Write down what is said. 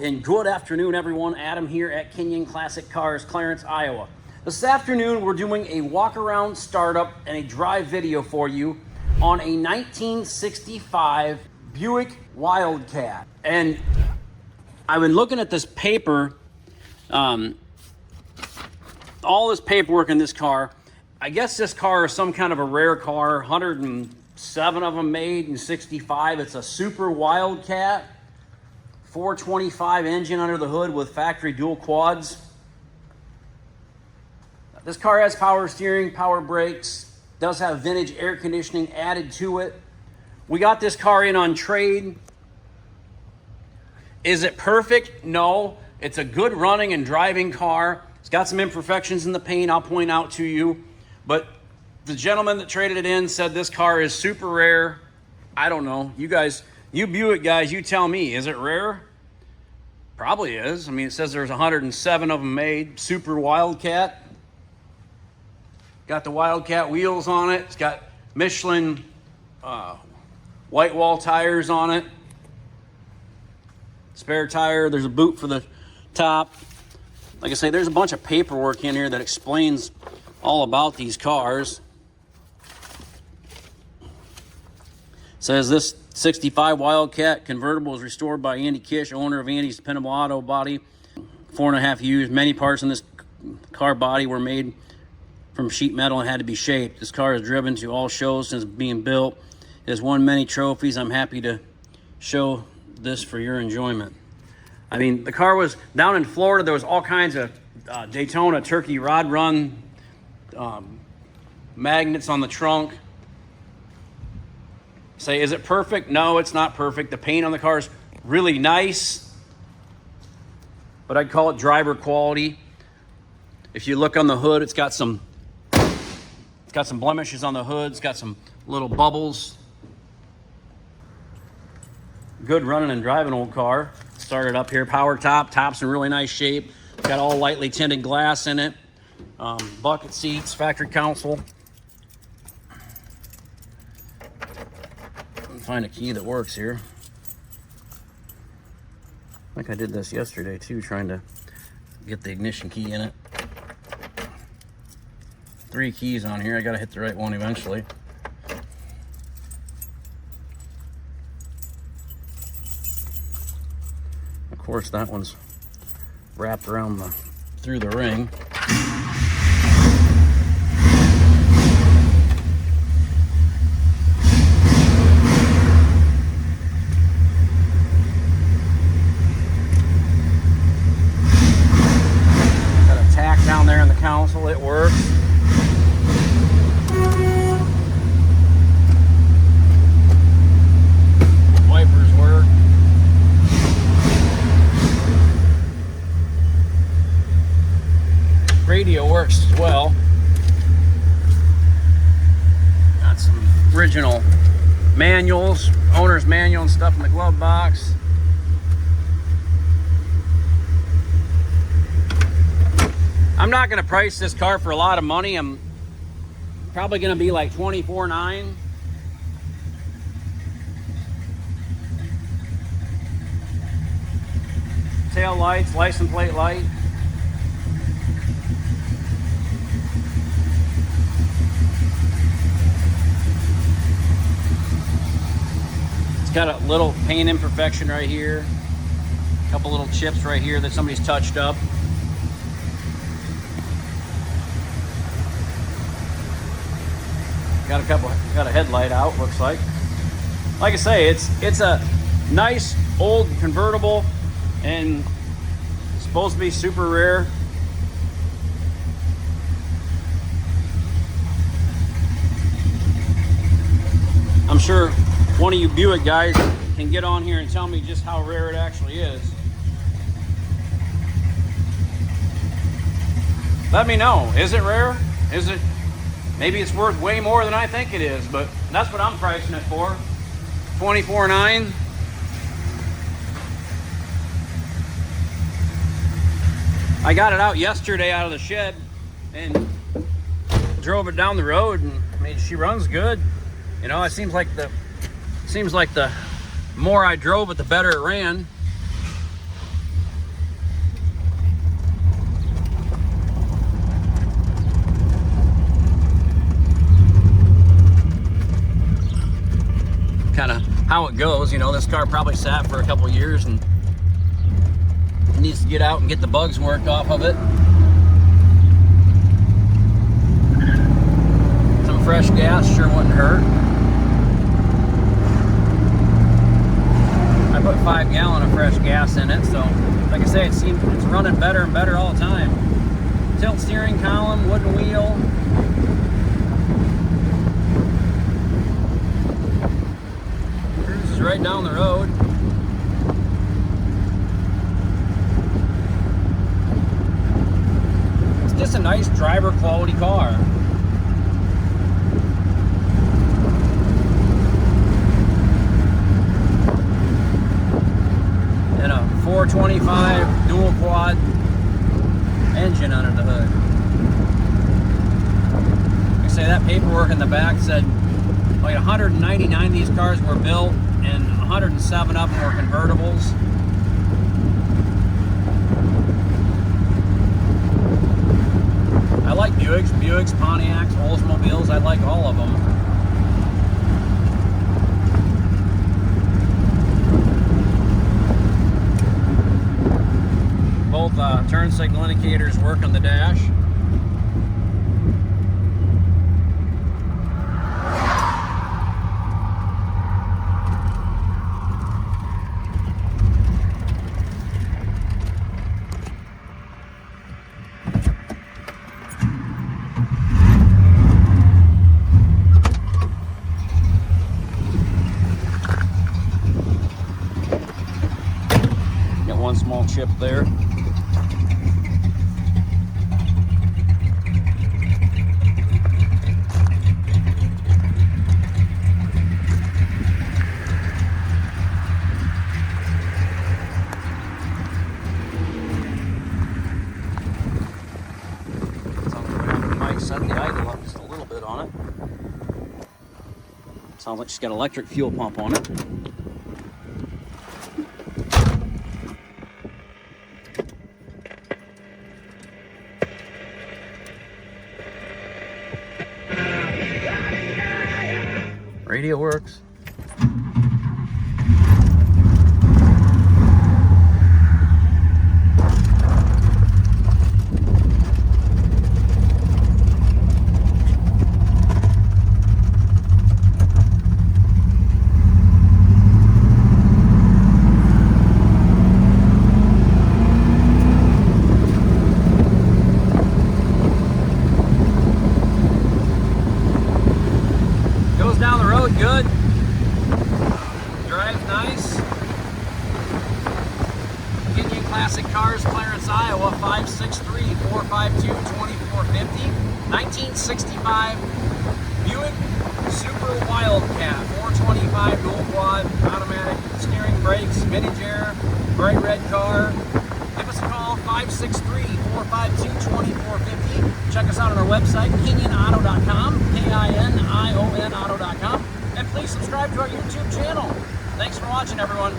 and good afternoon, everyone. Adam here at Kinion Classic Cars, Clarence, Iowa. This afternoon, we're doing a walk-around startup and a drive video for you on a 1965 Buick Wildcat. And I've been looking at this paper, all this paperwork in this car. I guess this car is some kind of a rare car, 107 of them made in 65. It's a super Wildcat. 425 engine under the hood with factory dual quads. This car has power steering, power brakes, does have vintage air conditioning added to it. We got this car in on trade. Is it perfect? No. It's a good running and driving car. It's got some imperfections in the paint I'll point out to you. But the gentleman that traded it in said this car is super rare. I don't know. You guys, you Buick guys, you tell me, is it rare? Probably is. I mean, it says there's 107 of them made. Super Wildcat. Got the Wildcat wheels on it. It's got Michelin white wall tires on it. Spare tire. There's a boot for the top. Like I say, there's a bunch of paperwork in here that explains all about these cars. It says this 65 Wildcat convertible was restored by Andy Kish, owner of Andy's Dependable Auto Body. 4.5 years. Many parts in this car body were made from sheet metal and had to be shaped. This car is driven to all shows since being built. It has won many trophies. I'm happy to show this for your enjoyment. I mean, the car was down in Florida. There was all kinds of Daytona turkey rod run magnets on the trunk. Say, is it perfect? No, it's not perfect. The paint on the car is really nice, but I'd call it driver quality. If you look on the hood, it's got some blemishes on the hood. It's got some little bubbles. Good running and driving old car. Started up here, power top. Top's in really nice shape. Got all lightly tinted glass in it. Bucket seats, factory console. Find a key that works here. I think I did this yesterday too, trying to get the ignition key in it. 3 keys on here. I gotta hit the right one eventually. Of course, that one's wrapped around through the ring. Down there in the console, it works. Wipers work. Radio works as well. Got some original manuals, owner's manual and stuff in the glove box. I'm not going to price this car for a lot of money. I'm probably going to be like $24,900. Tail lights, license plate light. It's got a little paint imperfection right here. A couple little chips right here that somebody's touched up. Got a headlight out, looks like. Like I say, it's a nice old convertible and it's supposed to be super rare. I'm sure one of you Buick guys can get on here and tell me just how rare it actually is. Let me know. Is it rare? Is it? Maybe it's worth way more than I think it is, but that's what I'm pricing it for. $24,900. I got it out yesterday out of the shed and drove it down the road, and I mean, she runs good. You know, it seems like the more I drove it, the better it ran. how it goes. You know, this car probably sat for a couple years and needs to get out and get the bugs worked off of it. Some fresh gas sure wouldn't hurt. I put 5 gallon of fresh gas in it, so like I say, it's running better and better all the time. Tilt steering column, wooden wheel. Cruises right down the road. It's just a nice driver quality car. And a 425 dual quad engine under the hood. Like I say, that paperwork in the back said like 199 of these cars were built and 107 of them were convertibles. I like Buicks, Pontiacs, Oldsmobiles. I like all of them. Both turn signal indicators work on the dash. Got one small chip there. Set the idle up just a little bit on it. Sounds like she's got an electric fuel pump on it. Radio works. Down the road good, drives nice. Kinion Classic Cars, Clarence, Iowa, 563-452-2450. 1965 Buick Super Wildcat, 425 dual quad, automatic steering, brakes, vintage air, bright red car. Give us a call, 563-452-2450. Check us out on our website, KinionAuto.com, K-I-N-I-O-N Auto.com. And please subscribe to our YouTube channel. Thanks for watching, everyone.